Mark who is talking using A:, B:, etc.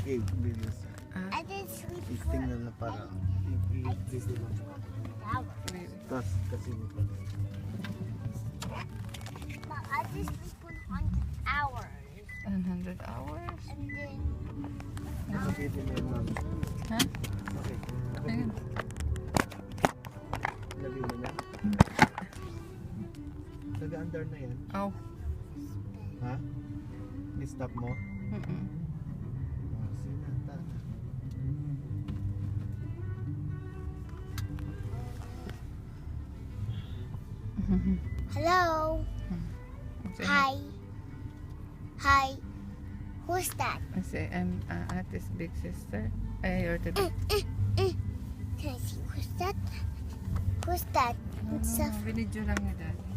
A: Okay, bilis.
B: I did sleep for
A: Tingnan na para. I-video lang.
B: hours.
A: Tapos kasi mo pa.
B: But I did sleep 100 hours.
C: 100 hours?
B: And then
A: Nakapiti mo yung mami.
C: Ha?
A: Okay.
C: Ayun.
A: Labi mo na. Taga-under na yan.
C: Oh.
A: Ha? Ni-stop mo?
C: Mm-mm.
A: Sige na, ta.
B: hello.
C: Say,
B: Hi. Hi. Who's that?
C: I say, I'm Ate's big sister. You're the big...
B: Can I see who's that? Who's that? What's that?
C: Binidyo lang ni Daddy.